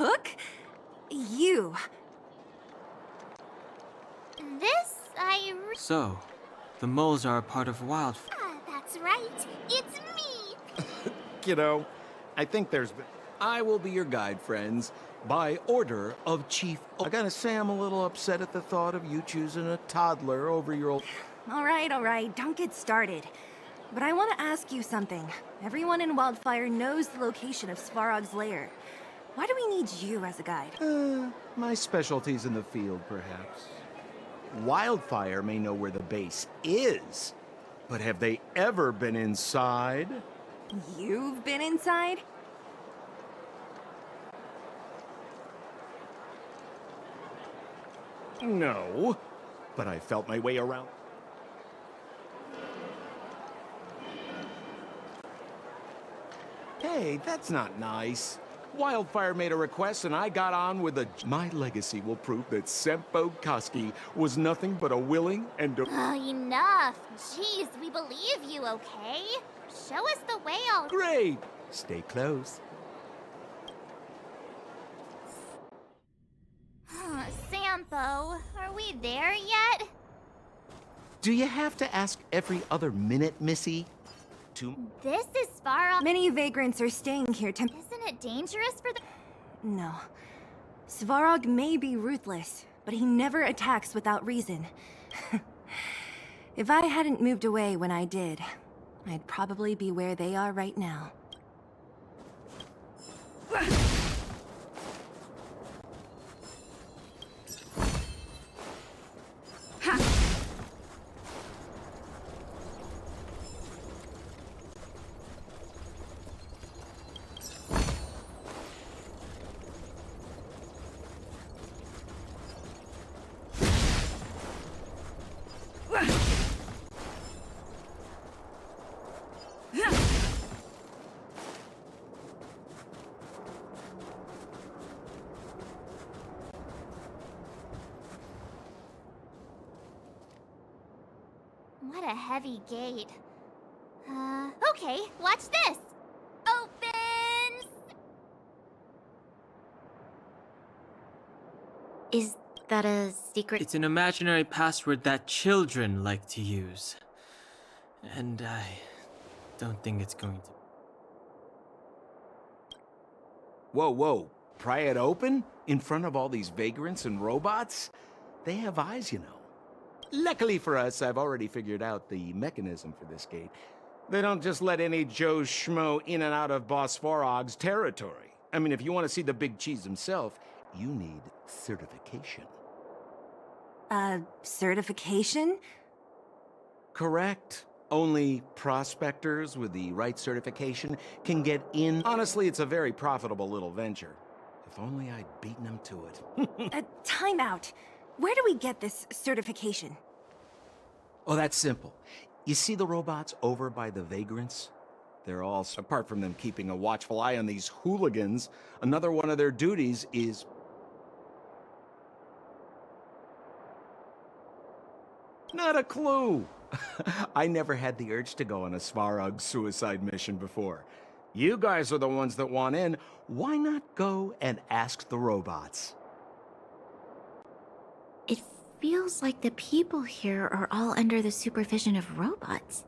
cook? You. So, the moles are a part of wildfire. That's right. It's me. Kiddo, I think there's... I will be your guide, friends, by order of Chief... I gotta say I'm a little upset at the thought of you choosing a toddler over your old... All right, don't get started. But I want to ask you something. Everyone in Wildfire knows the location of Svarog's lair. Why do we need you as a guide? My specialty's in the field, perhaps. Wildfire may know where the base is, but have they ever been inside? You've been inside? No, but I felt my way around. Hey, that's not nice. Wildfire made a request and I got on with a... My legacy will prove that Sempo Koski was nothing but a willing and... Enough. Jeez, we believe you, okay? Show us the way all... Great! Stay close. Sampo, are we there yet? Do you have to ask every other minute, Missy? This is Svarog. Many vagrants are staying here to... Isn't it dangerous for the... No. Svarog may be ruthless, but he never attacks without reason. If I hadn't moved away when I did, I'd probably be where they are right now. What a heavy gate. Okay, watch this! Opens! Is that a secret? It's an imaginary password that children like to use. And I don't think it's going to... Whoa. Pry it open? In front of all these vagrants and robots? They have eyes, you know. Luckily for us, I've already figured out the mechanism for this gate. They don't just let any Joe Schmo in and out of Boss Svarog's territory. I mean, if you want to see the big cheese himself, you need certification. Certification? Correct. Only prospectors with the right certification can get in. Honestly, it's a very profitable little venture. If only I'd beaten him to it. Time out. Where do we get this certification? Oh, that's simple. You see the robots over by the vagrants? They're all, apart from them keeping a watchful eye on these hooligans, another one of their duties is... Not a clue. I never had the urge to go on a Svarog suicide mission before. You guys are the ones that want in. Why not go and ask the robots? It feels like the people here are all under the supervision of robots.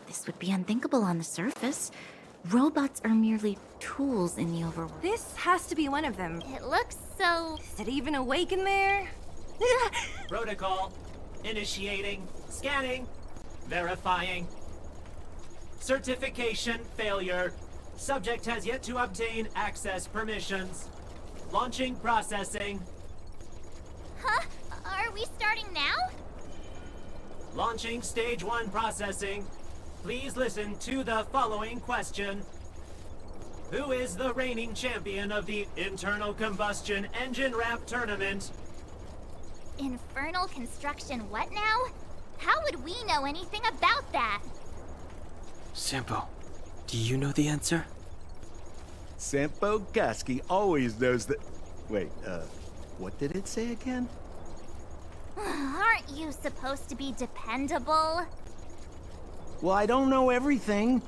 This would be unthinkable on the surface. Robots are merely tools in the overworld. This has to be one of them. It looks so... Is it even awake in there? Protocol. Initiating. Scanning. Verifying. Certification failure. Subject has yet to obtain access permissions. Launching processing. Huh? Are we starting now? Launching stage 1 processing. Please listen to the following question. Who is the reigning champion of the Internal Combustion Engine Ramp Tournament? Infernal construction what now? How would we know anything about that? Sampo, do you know the answer? Sempo Koski always knows that... Wait, what did it say again? Aren't you supposed to be dependable? Well, I don't know everything.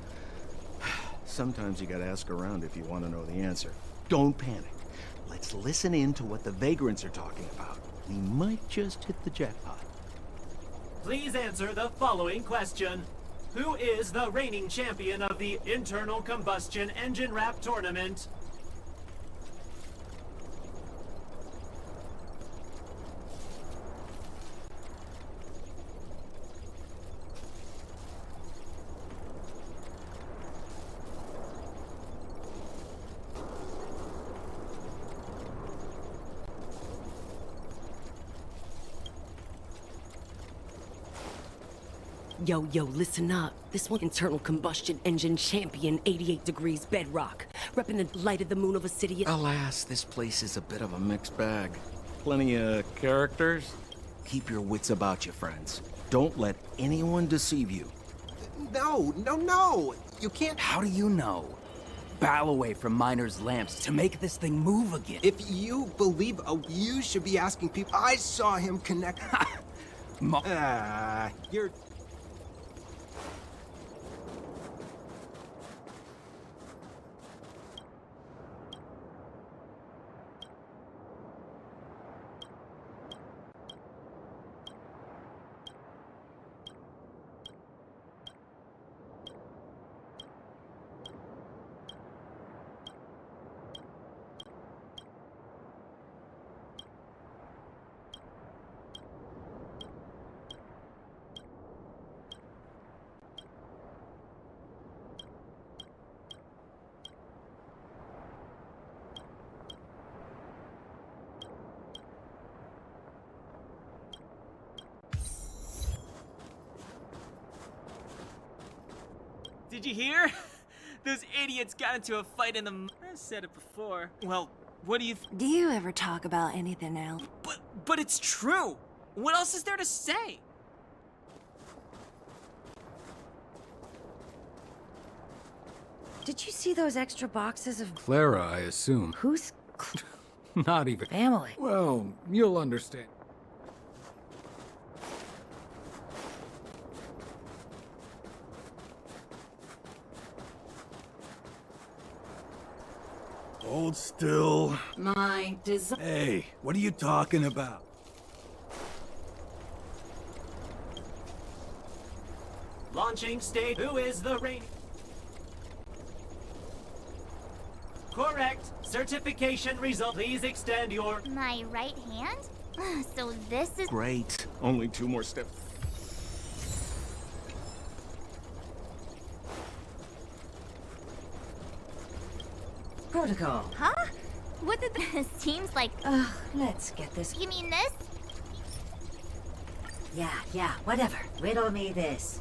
Sometimes you gotta ask around if you want to know the answer. Don't panic. Let's listen in to what the vagrants are talking about. We might just hit the jackpot. Please answer the following question. Who is the reigning champion of the Internal Combustion Engine Wrap Tournament? Yo, listen up. This one internal combustion engine champion, 88 degrees bedrock. Repping the light of the moon of a city. Alas, this place is a bit of a mixed bag. Plenty of characters. Keep your wits about you, friends. Don't let anyone deceive you. No! You can't. How do you know? Bow away from miners' lamps to make this thing move again. If you believe, you should be asking people. I saw him connect. You're. Did you hear? Those idiots got into a fight in the... I said it before. Well, what do you... Do you ever talk about anything else? But it's true! What else is there to say? Did you see those extra boxes of... Clara, I assume. Who's... Not even... family? Well, you'll understand. Hold still. My design. Hey, what are you talking about? Launching state. Who is the reigning... Correct. Certification result. Please extend your... My right hand? So this is... Great. Only 2 more steps. Protocol. Huh? What did this... Seems like... Let's get this. You mean this? Yeah, whatever. Riddle me this.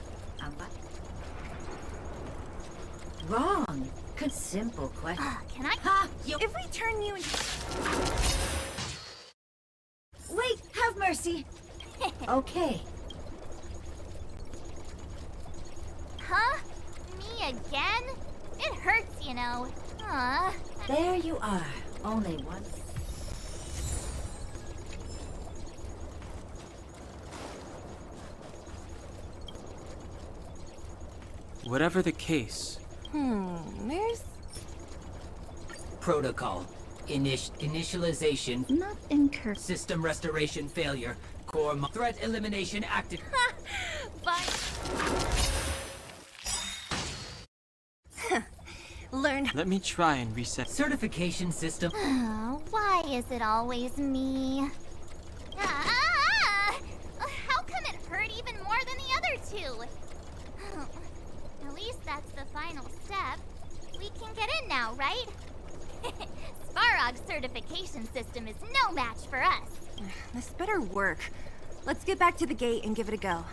Wrong. Simple question. Can I... Ha! If we turn you into... Wait, have mercy. Okay. Huh? Me again? It hurts, you know. There you are. Only one. Whatever the case... There's... Protocol. Initialization. Not incur. System restoration failure. Core threat elimination active. Learn... Let me try and reset... Certification system. Why is it always me? How come it hurt even more than the other 2? At least that's the final step. We can get in now, right? Svarog's certification system is no match for us. This better work. Let's get back to the gate and give it a go.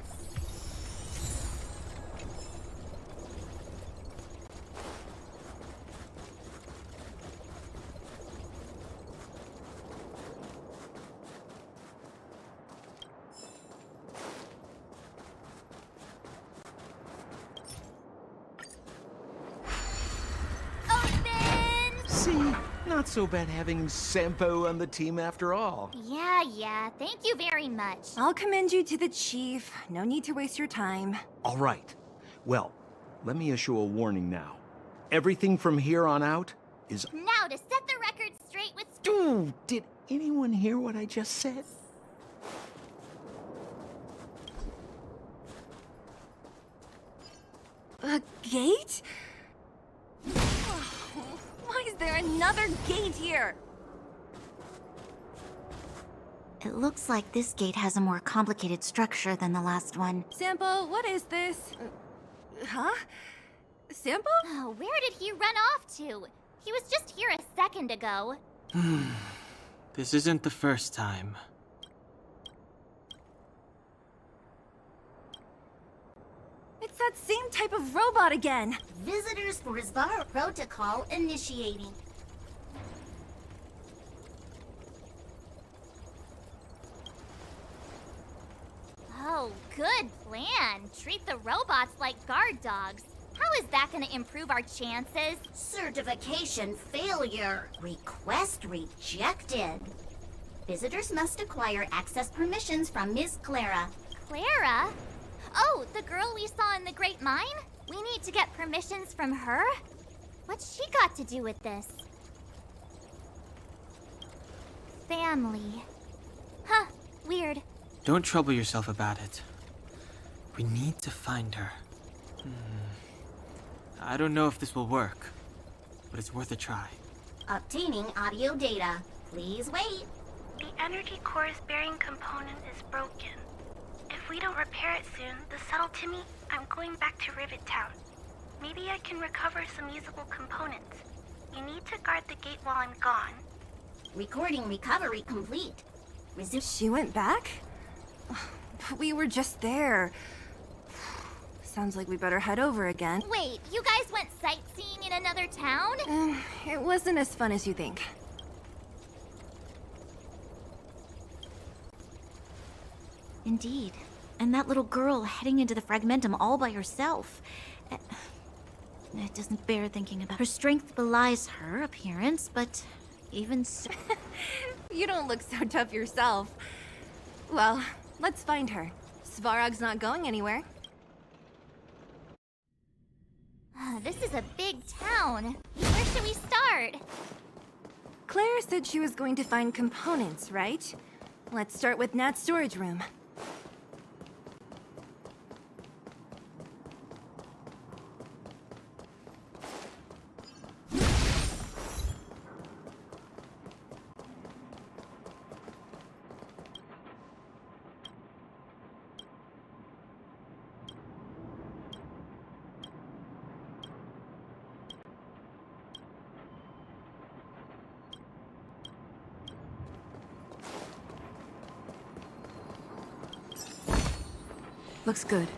See? Not so bad having Sampo on the team after all. Yeah. Thank you very much. I'll commend you to the chief. No need to waste your time. All right. Well, let me issue a warning now. Everything from here on out is... Now to set the record straight with... Dude, did anyone hear what I just said? A gate? Why is there another gate here? It looks like this gate has a more complicated structure than the last one. Sample, what is this? Huh? Sample? Oh, where did he run off to? He was just here a second ago. This isn't the first time. It's that same type of robot again. Visitors for Svarog protocol initiating. Oh, good plan. Treat the robots like guard dogs. How is that gonna improve our chances? Certification failure. Request rejected. Visitors must acquire access permissions from Ms. Clara. Clara? Oh, the girl we saw in the Great Mine? We need to get permissions from her? What's she got to do with this? Family. Huh, weird. Don't trouble yourself about it. We need to find her. I don't know if this will work, but it's worth a try. Obtaining audio data. Please wait. The energy core's bearing component is broken. If we don't repair it soon, the settle to me, I'm going back to Rivet Town. Maybe I can recover some usable components. You need to guard the gate while I'm gone. Recording recovery complete. Resume. She went back? We were just there. Sounds like we better head over again. Wait, you guys went sightseeing in another town? It wasn't as fun as you think. Indeed. And that little girl heading into the Fragmentum all by herself. It doesn't bear thinking about. Her strength belies her appearance, but even so... You don't look so tough yourself. Well, let's find her. Svarog's not going anywhere. This is a big town. Where should we start? Claire said she was going to find components, right? Let's start with Nat's storage room. Looks good.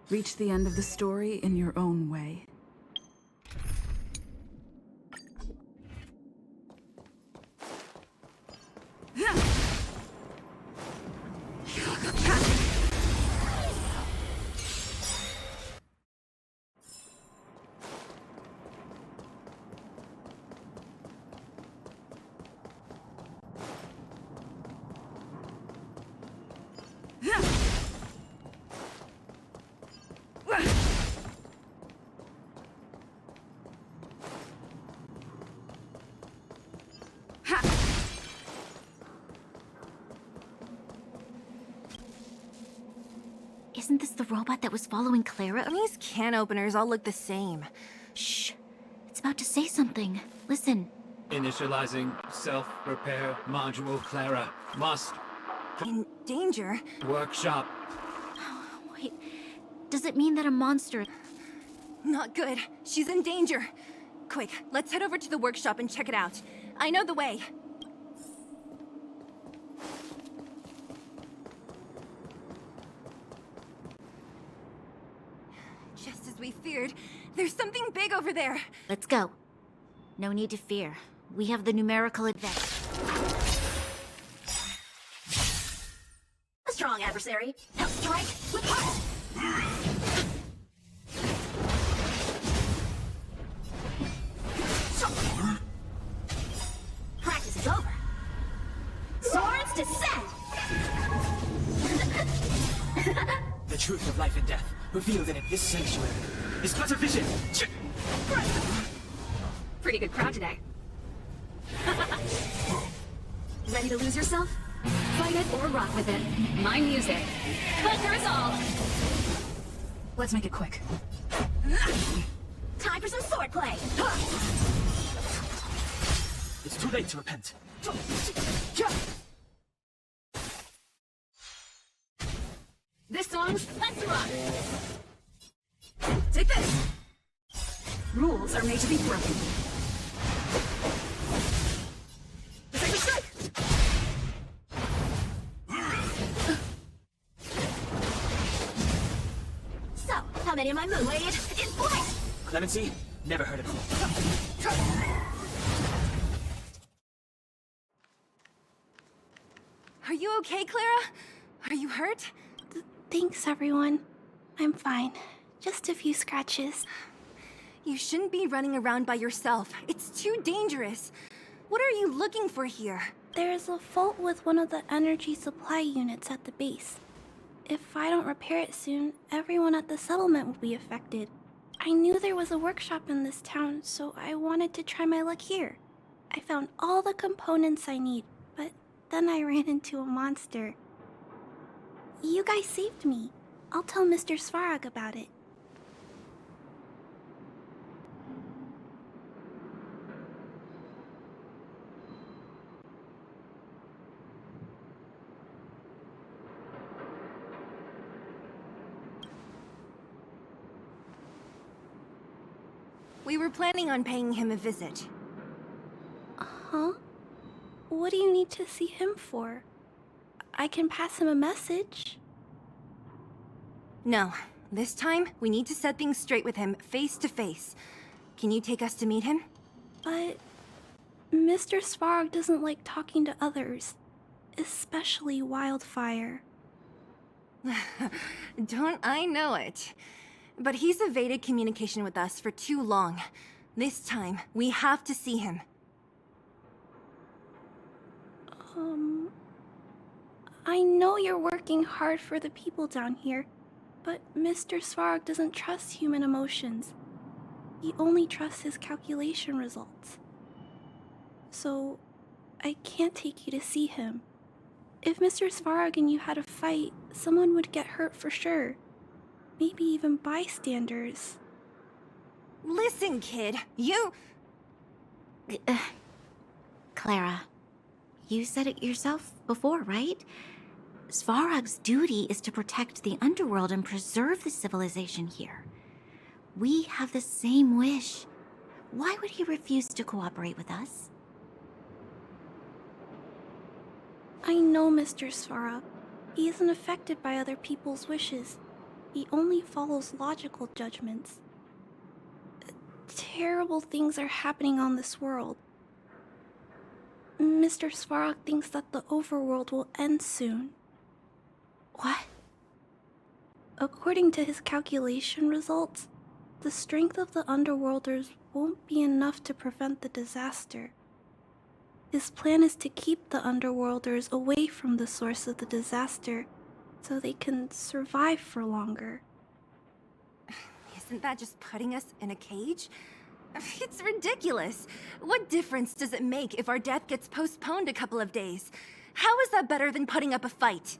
Reach the end of the story in your own way. Isn't this the robot that was following Clara? These can openers all look the same. Shh. It's about to say something. Listen. Initializing self-repair module Clara. Must. In danger? Workshop. Wait. Does it mean that a monster... Not good. She's in danger. Quick, let's head over to the workshop and check it out. I know the way. Just as we feared, there's something big over there. Let's go. No need to fear. We have the numerical advantage. A strong adversary. Now strike with heart. Practice is over. Swords descend. The truth of life and death, revealed in this sanctuary, is but a vision. Pretty good crowd today. Ready to lose yourself? Fight it or rock with it. My music. Conquer us all! Let's make it quick. Time for some swordplay! It's too late to repent. This song's Let's Rock! Take this! Rules are made to be broken. Take a strike! So, how many of my moon wade in flight? Clemency? Never heard of it. Are you okay, Clara? Are you hurt? Thanks, everyone. I'm fine. Just a few scratches. You shouldn't be running around by yourself. It's too dangerous. What are you looking for here? There's a fault with one of the energy supply units at the base. If I don't repair it soon, everyone at the settlement will be affected. I knew there was a workshop in this town, so I wanted to try my luck here. I found all the components I need, but then I ran into a monster. You guys saved me. I'll tell Mr. Svarog about it. We were planning on paying him a visit. Huh? What do you need to see him for? I can pass him a message. No. This time, we need to set things straight with him, face to face. Can you take us to meet him? But Mr. Svarog doesn't like talking to others, especially Wildfire. Don't I know it? But he's evaded communication with us for too long. This time, we have to see him. I know you're working hard for the people down here, but Mr. Svarog doesn't trust human emotions. He only trusts his calculation results. So, I can't take you to see him. If Mr. Svarog and you had a fight, someone would get hurt for sure. Maybe even bystanders. Listen, kid, you... Clara, you said it yourself before, right? Svarog's duty is to protect the underworld and preserve the civilization here. We have the same wish. Why would he refuse to cooperate with us? I know Mr. Svarog. He isn't affected by other people's wishes. He only follows logical judgments. Terrible things are happening on this world. Mr. Svarog thinks that the overworld will end soon. What? According to his calculation results, the strength of the Underworlders won't be enough to prevent the disaster. His plan is to keep the Underworlders away from the source of the disaster, so they can survive for longer. Isn't that just putting us in a cage? It's ridiculous. What difference does it make if our death gets postponed a couple of days? How is that better than putting up a fight?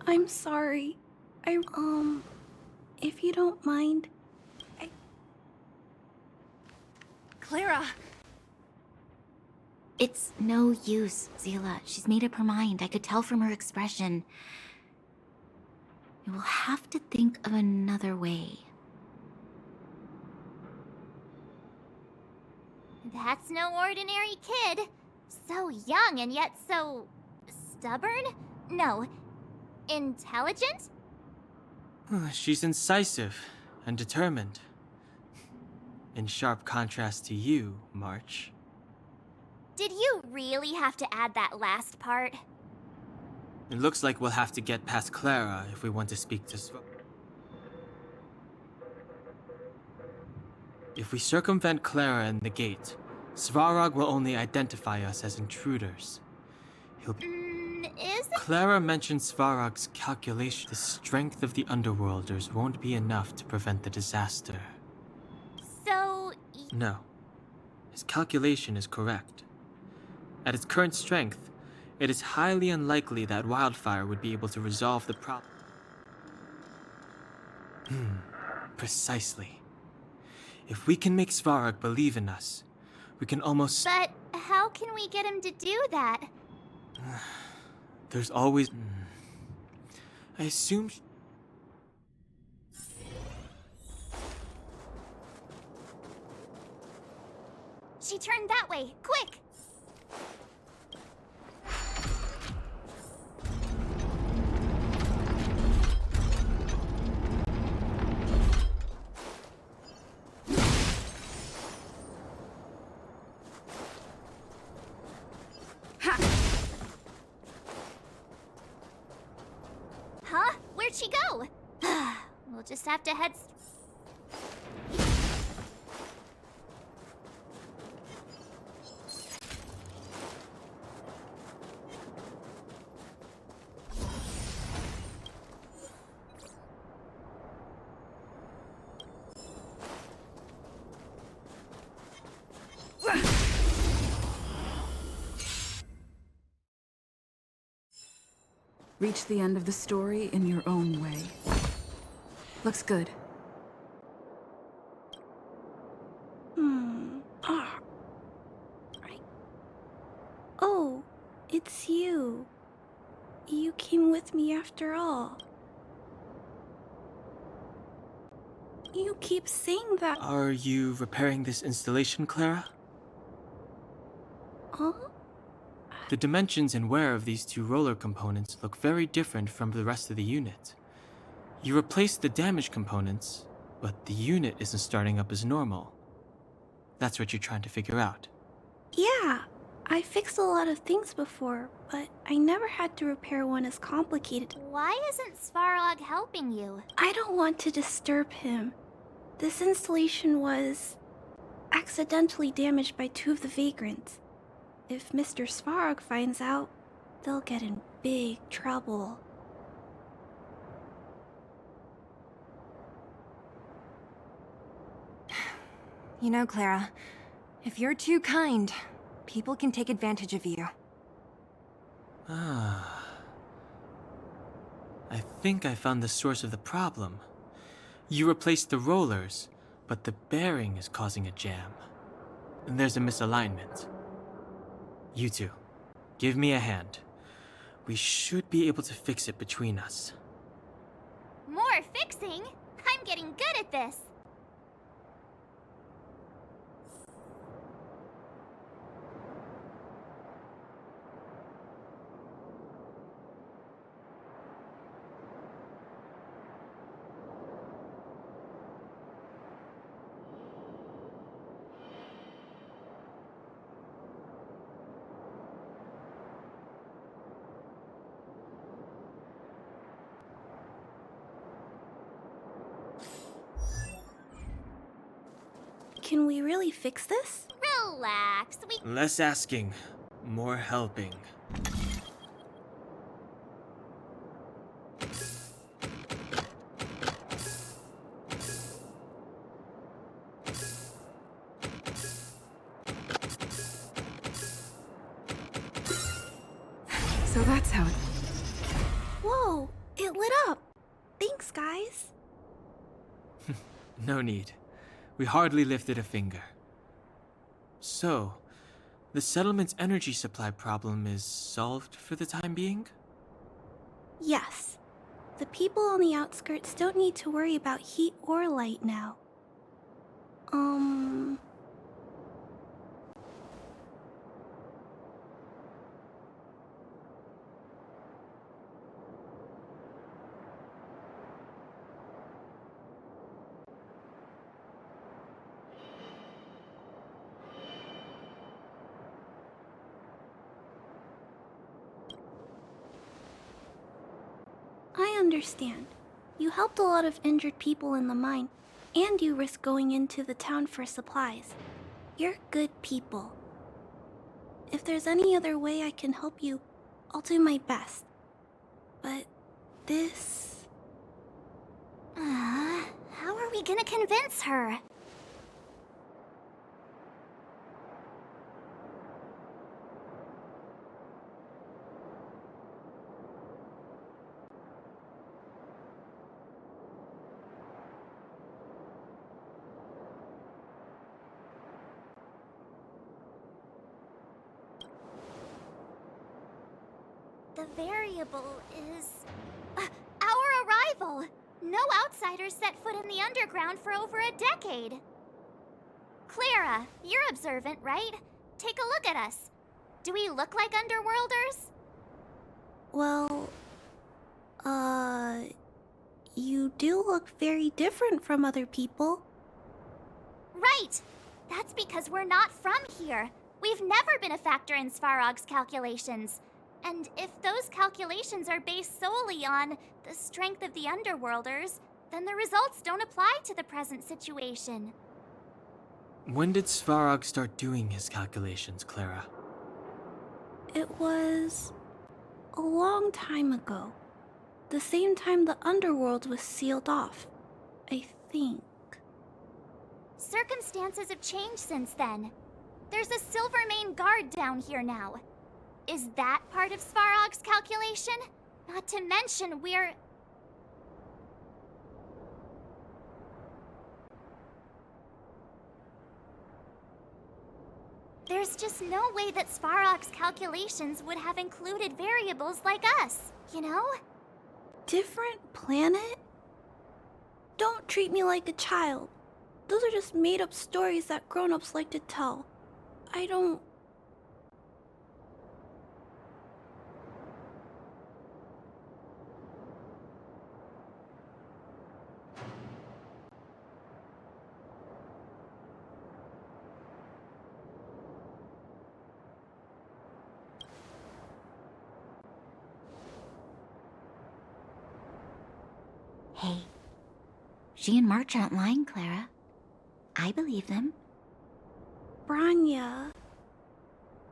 I'm sorry. If you don't mind, Clara! It's no use, Zila. She's made up her mind. I could tell from her expression. You will have to think of another way. That's no ordinary kid. So young and yet so... stubborn? No. Intelligent? She's incisive and determined. In sharp contrast to you, March. Did you really have to add that last part? It looks like we'll have to get past Clara if we want to speak to Svarog. If we circumvent Clara and the gate, Svarog will only identify us as intruders. He'll be... Clara mentioned Svarog's calculation. The strength of the Underworlders won't be enough to prevent the disaster. So... No. His calculation is correct. At its current strength, it is highly unlikely that Wildfire would be able to resolve the problem. Precisely. If we can make Svarog believe in us, we can almost... But how can we get him to do that? There's always... I assume... She turned that way. Quick! Huh? Where'd she go? We'll just have to head... Reach the end of the story in your own way. Looks good. Oh, it's you. You came with me after all. You keep saying that. Are you repairing this installation, Clara? Huh? The dimensions and wear of these two roller components look very different from the rest of the unit. You replaced the damaged components, but the unit isn't starting up as normal. That's what you're trying to figure out. Yeah, I fixed a lot of things before, but I never had to repair one as complicated. Why isn't Svarog helping you? I don't want to disturb him. This installation was accidentally damaged by two of the vagrants. If Mr. Svarog finds out, they'll get in big trouble. You know, Clara, if you're too kind, people can take advantage of you. I think I found the source of the problem. You replaced the rollers, but the bearing is causing a jam. And there's a misalignment. You two, give me a hand. We should be able to fix it between us. More fixing? I'm getting good at this. Can we really fix this? Relax, Less asking, more helping. So that's how it... Whoa, it lit up. Thanks, guys. No need. We hardly lifted a finger. So, The settlement's energy supply problem is solved for the time being? Yes. The people on the outskirts don't need to worry about heat or light now. I understand. You helped a lot of injured people in the mine, and you risked going into the town for supplies. You're good people. If there's any other way I can help you, I'll do my best. But this... How are we gonna convince her? The variable is... our arrival! No outsiders set foot in the underground for over a decade. Clara, you're observant, right? Take a look at us. Do we look like underworlders? Well... You do look very different from other people. Right! That's because we're not from here. We've never been a factor in Svarog's calculations. And if those calculations are based solely on the strength of the Underworlders, then the results don't apply to the present situation. When did Svarog start doing his calculations, Clara? It was... a long time ago. The same time the Underworld was sealed off, I think. Circumstances have changed since then. There's a Silvermane guard down here now. Is that part of Svarog's calculation? Not to mention we're... There's just no way that Svarog's calculations would have included variables like us, you know? Different planet? Don't treat me like a child. Those are just made-up stories that grown-ups like to tell. I don't... Hey, she and March aren't lying, Clara. I believe them. Branya,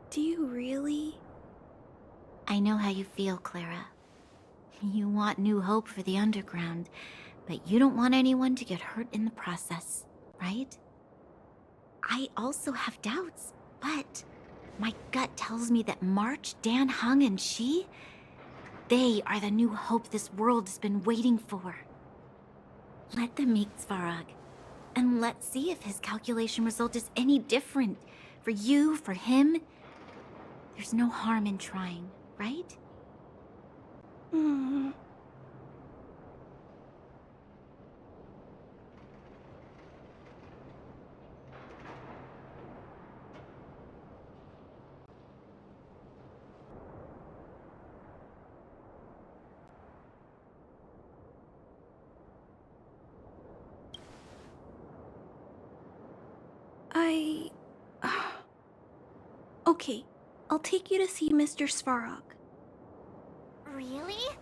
do you really? I know how you feel, Clara. You want new hope for the underground, but you don't want anyone to get hurt in the process, right? I also have doubts, but my gut tells me that March, Dan, Hung, and she, they are the new hope this world has been waiting for. Let them meet Svarog, and let's see if his calculation result is any different. For you, for him, there's no harm in trying, right? Okay, I'll take you to see Mr. Svarog. Really?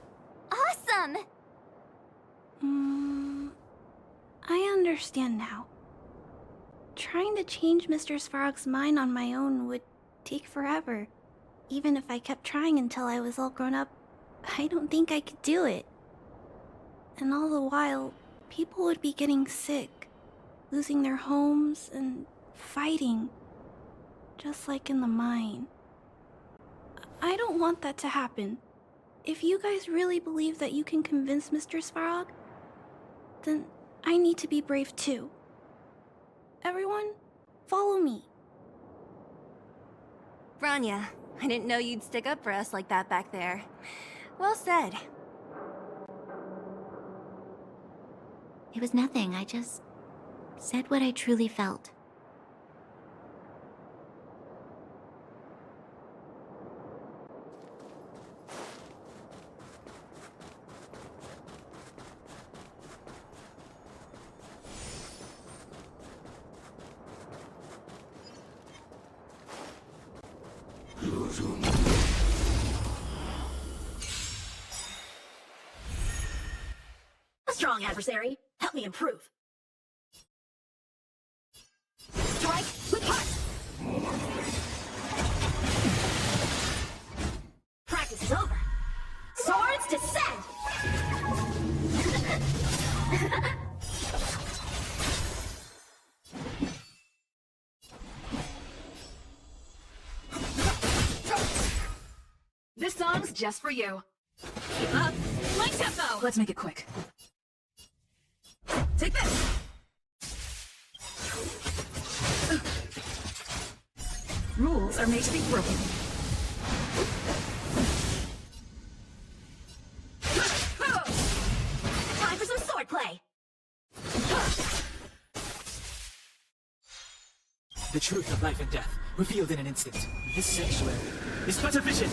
Awesome! I understand now. Trying to change Mr. Svarog's mind on my own would take forever. Even if I kept trying until I was all grown up, I don't think I could do it. And all the while, people would be getting sick, losing their homes, and fighting. Just like in the mine. I don't want that to happen. If you guys really believe that you can convince Mr. Svarog, then I need to be brave too. Everyone, follow me. Branya, I didn't know you'd stick up for us like that back there. Well said. It was nothing. I just said what I truly felt. A strong adversary. Help me improve. Strike with heart. Practice is over. Swords descend. This song's just for you. Keep up. My tempo. Let's make it quick. Take this! Rules are made to be broken. Time for some swordplay! The truth of life and death, revealed in an instant. This sanctuary is but a vision.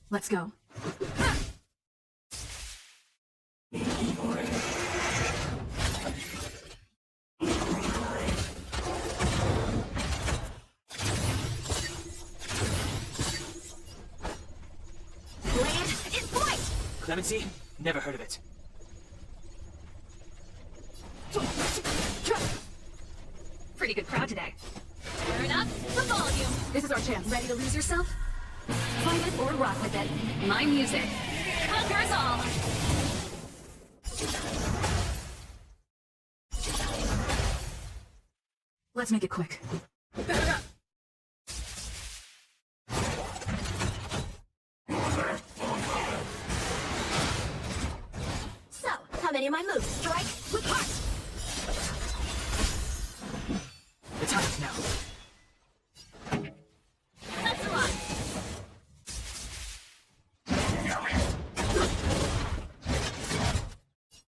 Let's go. Blade in flight! Clemency? Never heard of it. Pretty good crowd today. Turn up the volume. This is our chance. Ready to lose yourself? Find it or rock with it. My music conquers all. Let's make it quick. So, how many of my moves strike with heart? The time is now. That's a lot.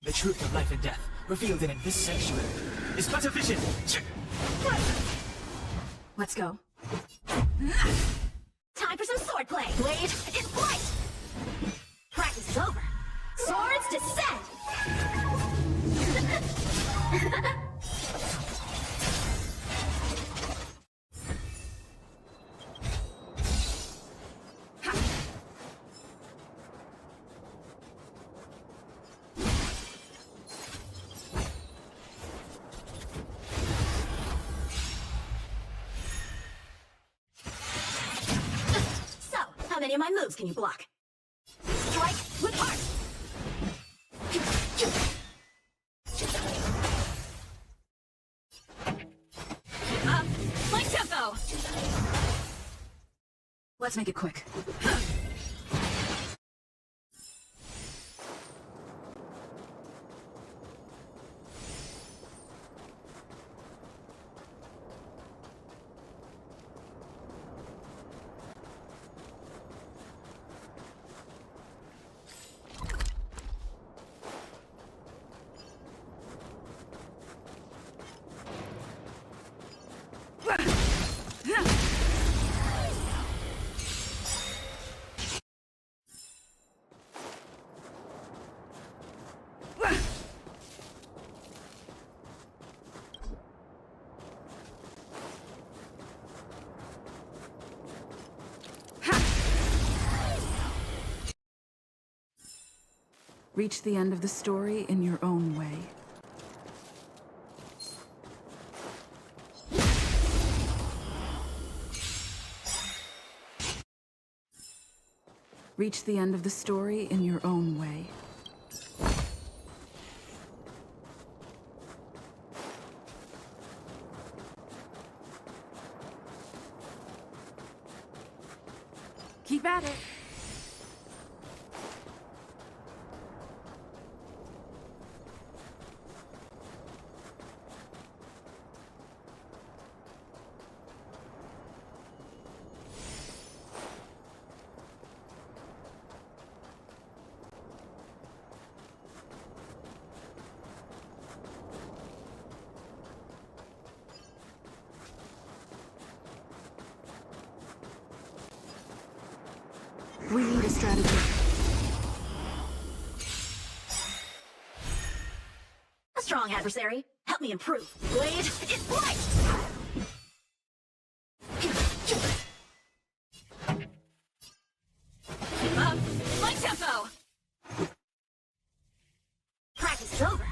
The truth of life and death, revealed in this sanctuary, is but a vision. Let's go. Time for some swordplay. Blade in flight. Practice is over. Swords descend. How many of my moves can you block? Strike with heart! Keep up! My tempo! Let's make it quick. Reach the end of the story in your own way. Reach the end of the story in your own way. Keep at it. We need a strategy. A strong adversary. Help me improve. Blade in flight! Keep up. My tempo! Practice is over.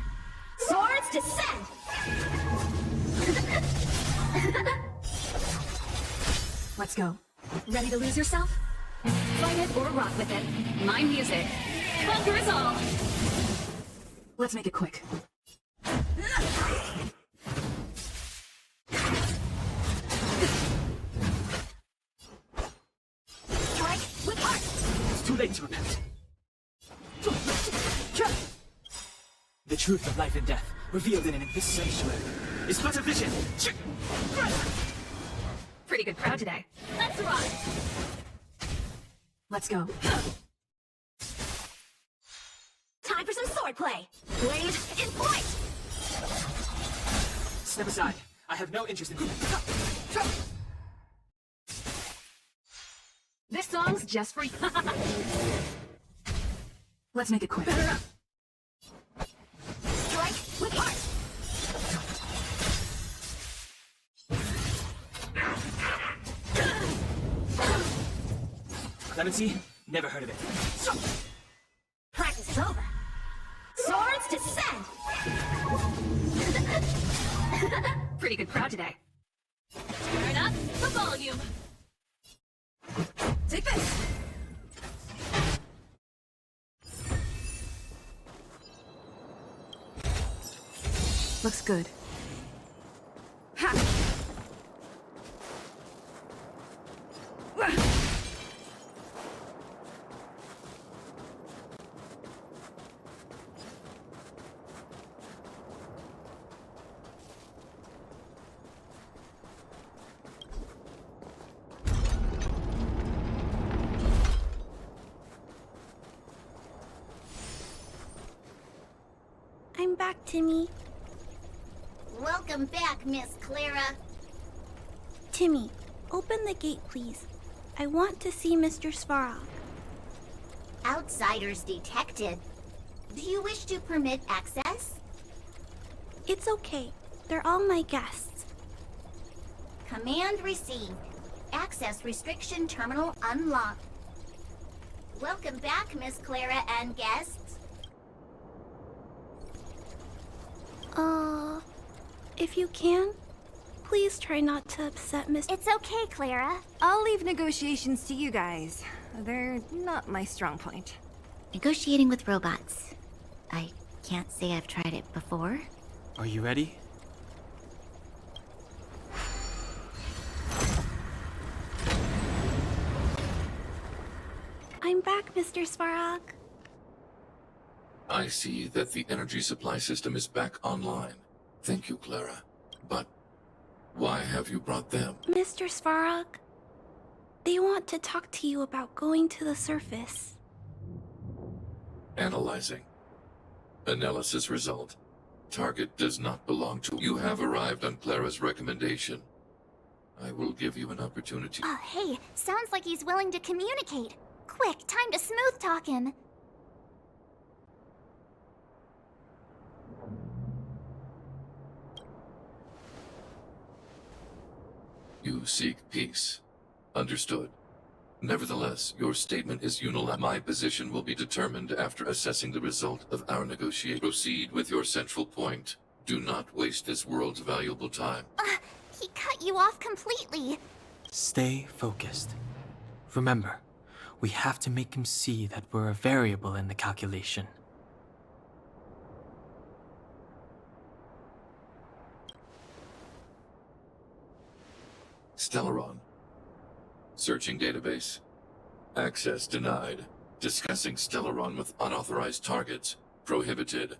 Swords descend! Let's go. Ready to lose yourself? Fight it or rock with it. My music. Conquer us all! Let's make it quick. Strike with heart! It's too late to repent. The truth of life and death, revealed in this sanctuary, is but a vision. Pretty good crowd today. Let's rock! Let's go. Time for some swordplay! Blade in flight! Step aside. I have no interest in... This song's just for you. Let's make it quick. Strike with heart! Clemency? Never heard of it. Practice is over. Swords descend! Pretty good crowd today. Turn up the volume. Take this! Looks good. Ha! I'm back, Timmy. Welcome back, Miss Clara. Timmy, open the gate, please. I want to see Mr. Svarog. Outsiders detected. Do you wish to permit access? It's okay. They're all my guests. Command received. Access restriction terminal unlocked. Welcome back, Miss Clara and guests. If you can, please try not to upset Miss... It's okay, Clara. I'll leave negotiations to you guys. They're not my strong point. Negotiating with robots. I can't say I've tried it before. Are you ready? I'm back, Mr. Svarog. I see that the energy supply system is back online. Thank you, Clara. But why have you brought them? Mr. Svarog, they want to talk to you about going to the surface. Analyzing. Analysis result. Target does not belong to... You have arrived on Clara's recommendation. I will give you an opportunity. Oh, hey, sounds like he's willing to communicate. Quick, time to smooth talk him. You seek peace. Understood. Nevertheless, your statement is unilateral. My position will be determined after assessing the result of our negotiation. Proceed with your central point. Do not waste this world's valuable time. He cut you off completely. Stay focused. Remember, we have to make him see that we're a variable in the calculation. Stellaron. Searching database. Access denied. Discussing Stellaron with unauthorized targets. Prohibited.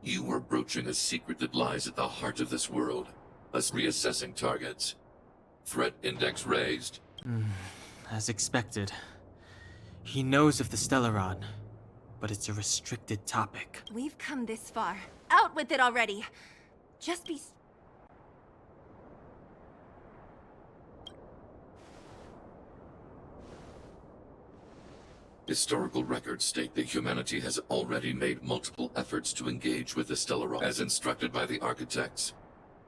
You are broaching a secret that lies at the heart of this world. Us reassessing targets. Threat index raised. As expected. He knows of the Stellaron, but it's a restricted topic. We've come this far. Out with it already. Just be... Historical records state that humanity has already made multiple efforts to engage with the Stellaron, as instructed by the architects.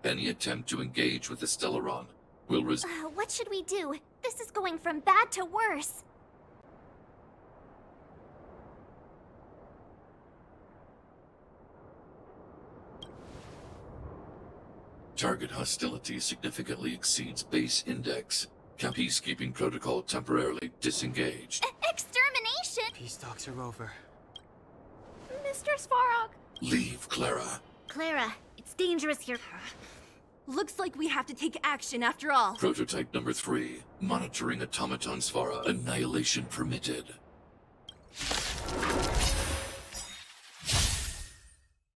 Any attempt to engage with the Stellaron will what should we do? This is going from bad to worse. Target hostility significantly exceeds base index. Peacekeeping protocol temporarily disengaged. Extermination? Peace talks are over. Mr. Svarog! Leave, Clara. Clara, it's dangerous here. Looks like we have to take action after all. Prototype number 3. Monitoring automaton Svarog. Annihilation permitted.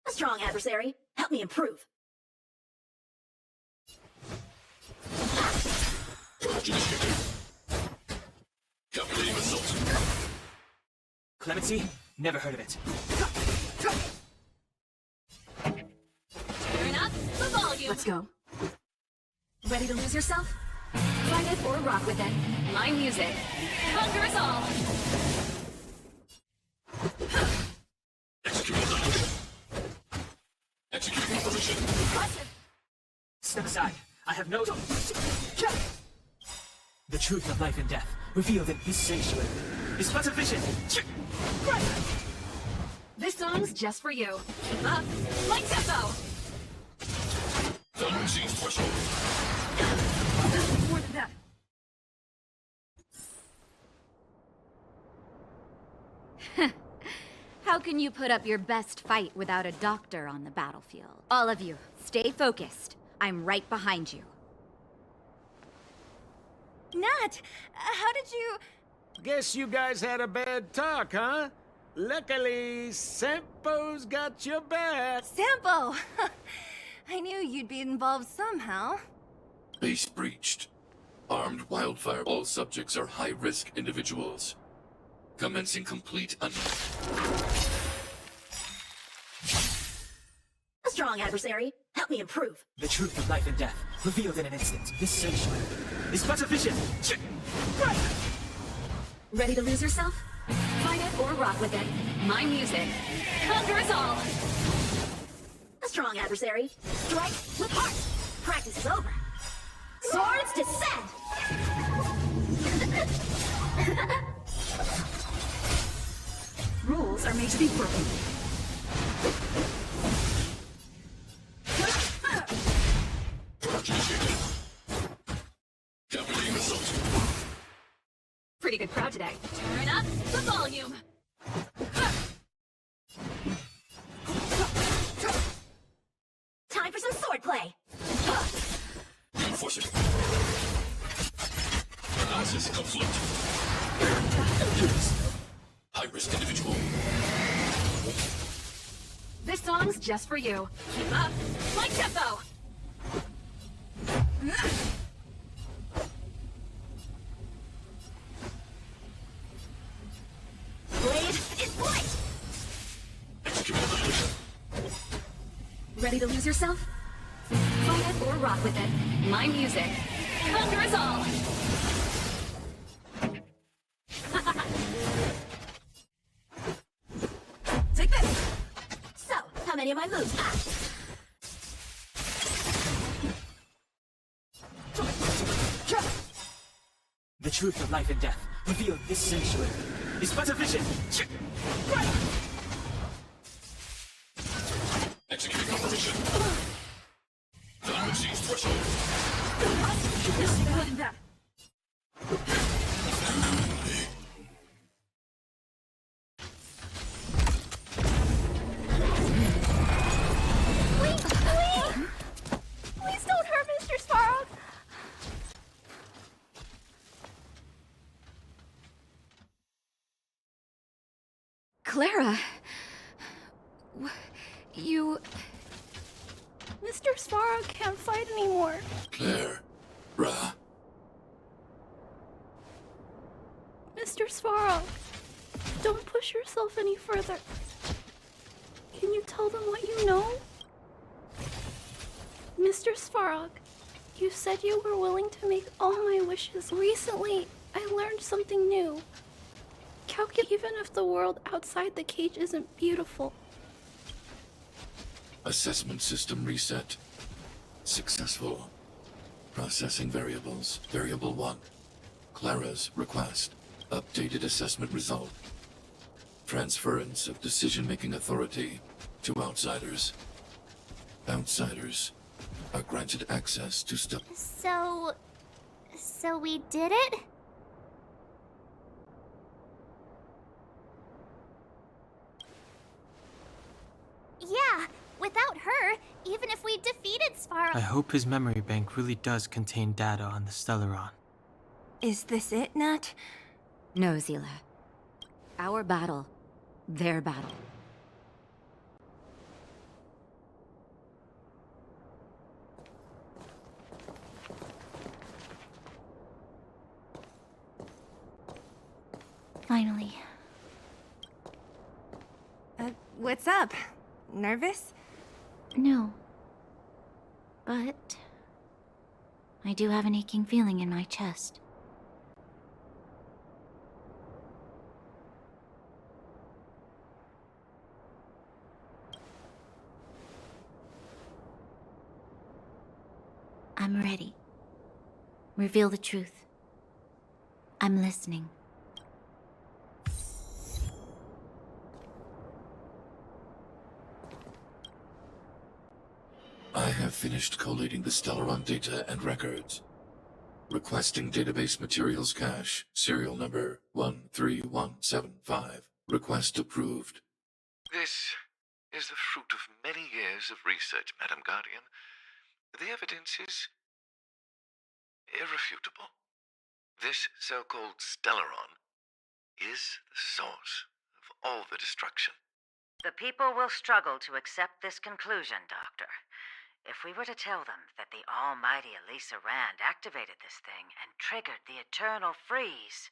A strong adversary. Help me improve. Calculating assault. Clemency? Never heard of it. Turn up the volume. Let's go. Ready to lose yourself? Fight it or rock with it. My music. Conquer us all. Executing operation. Impressive. Step aside. I have no... The truth of life and death, revealed in this sanctuary, is but a vision. This song's just for you. Keep up. Like tempo. Thunder sees threshold. More than that. How can you put up your best fight without a doctor on the battlefield? All of you, stay focused. I'm right behind you. Nat, how did you... Guess you guys had a bad talk, huh? Luckily, Sampo's got your back. Sampo! I knew you'd be involved somehow. Base breached. Armed wildfire. All subjects are high-risk individuals. Commencing complete A strong adversary. Help me improve. The truth of life and death, revealed in an instant. This sanctuary is but a vision. Ready to lose yourself? Fight it or rock with it. My music. Conquer us all. A strong adversary. Strike with heart. Practice is over. Swords descend. Rules are made to be broken. Pretty good crowd today. Turn up the volume. Time for some swordplay. Reinforcing. Analysis complete. High-risk individual. This song's just for you. Keep up. Like tempo. Blade in flight. Ready to lose yourself? Fight it or rock with it. My music. Conquer us all. Take this. So, how many of my moves? The truth of life and death, revealed in this sanctuary, is but a vision. Executing operation. Thunder sees threshold. Please don't hurt Mr. Svarog! Clara... You... Mr. Svarog can't fight anymore. Clara. Mr. Svarog, don't push yourself any further. Can you tell them what you know? Mr. Svarog, you said you were willing to make all my wishes. Recently, I learned something new. How can, even if the world outside the cage isn't beautiful? Assessment system reset. Successful. Processing variables. Variable 1. Clara's request. Updated assessment result. Transference of decision-making authority to outsiders. Outsiders are granted access to So we did it? Yeah, without her, even if we defeated Svarog... I hope his memory bank really does contain data on the Stellaron. Is this it, Nat? No, Zila. Our battle. Their battle. Finally. What's up? Nervous? No. But I do have an aching feeling in my chest. I'm ready. Reveal the truth. I'm listening. I have finished collating the Stellaron data and records. Requesting database materials cache, serial number 13175. Request approved. This is the fruit of many years of research, Madam Guardian. The evidence is irrefutable. This so-called Stellaron is the source of all the destruction. The people will struggle to accept this conclusion, Doctor. If we were to tell them that the almighty Elisa Rand activated this thing and triggered the eternal freeze...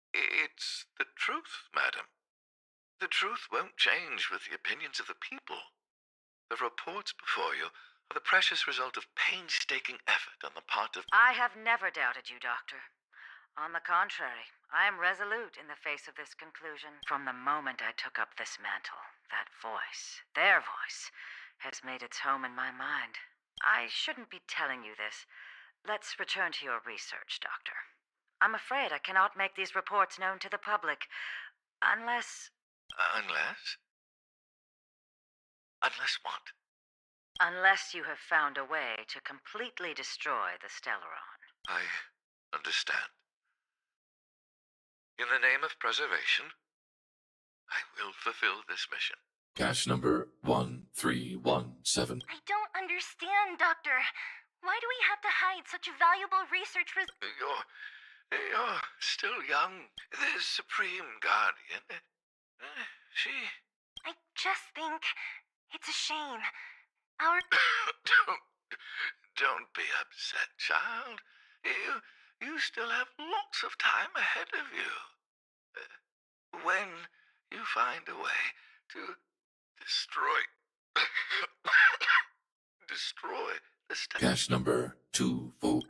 It's the truth, madam. The truth won't change with the opinions of the people. The reports before you are the precious result of painstaking effort on the part of... I have never doubted you, Doctor. On the contrary, I am resolute in the face of this conclusion. From the moment I took up this mantle, that voice, their voice, has made its home in my mind. I shouldn't be telling you this. Let's return to your research, Doctor. I'm afraid I cannot make these reports known to the public, unless... Unless? Unless what? Unless you have found a way to completely destroy the Stellaron. I understand. In the name of preservation, I will fulfill this mission. Cache number 1317. I don't understand, Doctor. Why do we have to hide such valuable research You're still young. The Supreme Guardian. She... I just think it's a shame. Our... Don't be upset, child. You still have lots of time ahead of you. When you find a way to destroy the Cache number 24.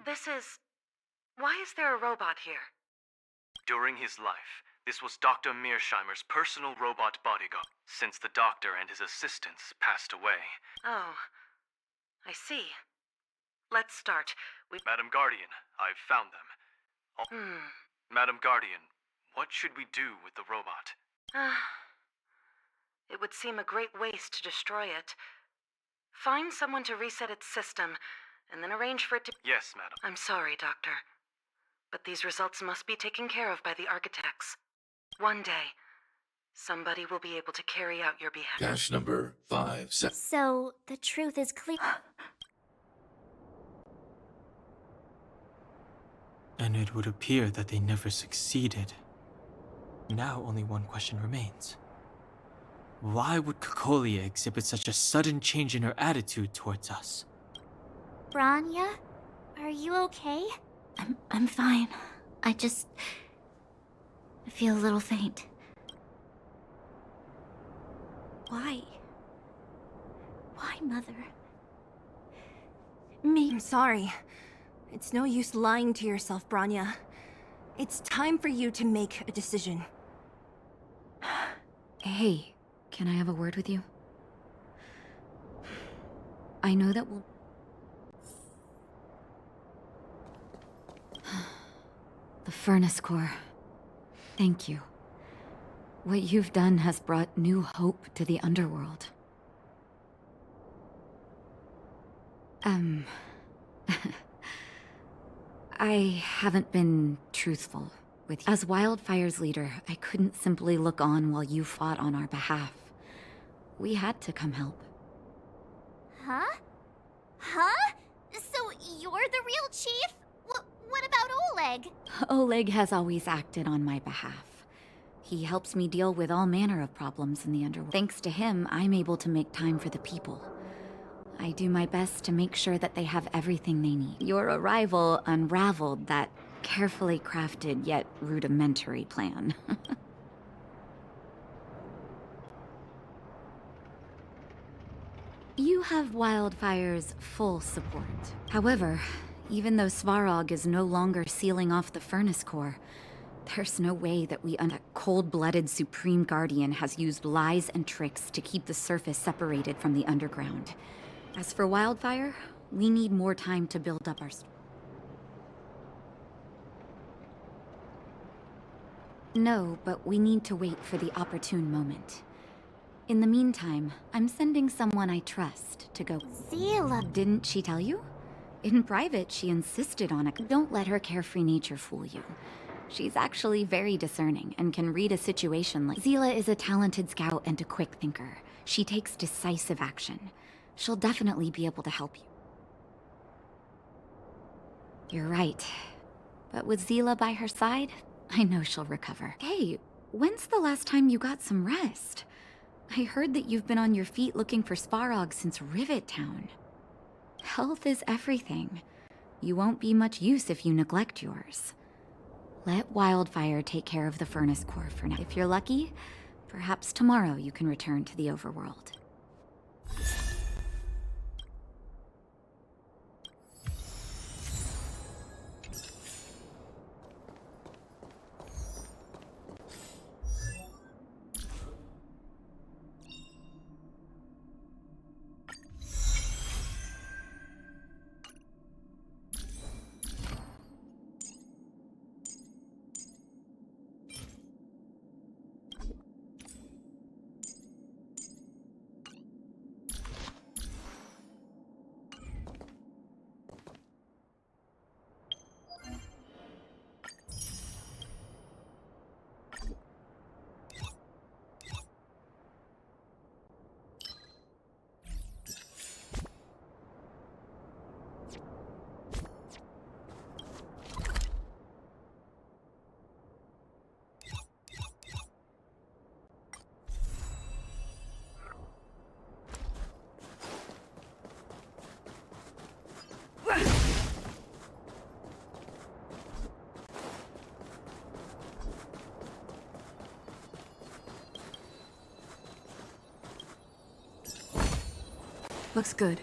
Why is there a robot here? During his life, this was Dr. Mearsheimer's personal robot bodyguard, since the doctor and his assistants passed away. Oh, I see. Let's start. Madam Guardian, I've found them. Madam Guardian, what should we do with the robot? It would seem a great waste to destroy it. Find someone to reset its system, and then arrange for it to... Yes, madam. I'm sorry, Doctor. But these results must be taken care of by the architects. One day, somebody will be able to carry out your beheading. Cache number 57. So, the truth is clear. And it would appear that they never succeeded. Now only one question remains. Why would Cocolia exhibit such a sudden change in her attitude towards us? Branya, are you okay? I'm fine. I feel a little faint. Why? Why, Mother? I'm sorry. It's no use lying to yourself, Branya. It's time for you to make a decision. Hey, can I have a word with you? I know that we'll... The Furnace Core. Thank you. What you've done has brought new hope to the underworld. I haven't been truthful with you. As Wildfire's leader, I couldn't simply look on while you fought on our behalf. We had to come help. Huh? Huh? So you're the real chief? What about Oleg? Oleg has always acted on my behalf. He helps me deal with all manner of problems in the underworld. Thanks to him, I'm able to make time for the people. I do my best to make sure that they have everything they need. Your arrival unraveled that carefully crafted yet rudimentary plan. You have Wildfire's full support. However, even though Svarog is no longer sealing off the Furnace Core, there's no way that that cold-blooded Supreme Guardian has used lies and tricks to keep the surface separated from the underground. As for Wildfire, we need more time to build up our... No, but we need to wait for the opportune moment. In the meantime, I'm sending someone I trust to go... Zila. Didn't she tell you? In private, she insisted on it. Don't let her carefree nature fool you. She's actually very discerning and can read a situation like... Zila is a talented scout and a quick thinker. She takes decisive action. She'll definitely be able to help you. You're right. But with Zila by her side, I know she'll recover. Hey, when's the last time you got some rest? I heard that you've been on your feet looking for Svarog since Rivet Town. Health is everything. You won't be much use if you neglect yours. Let Wildfire take care of the Furnace Core for now. If you're lucky, perhaps tomorrow you can return to the overworld. Looks good.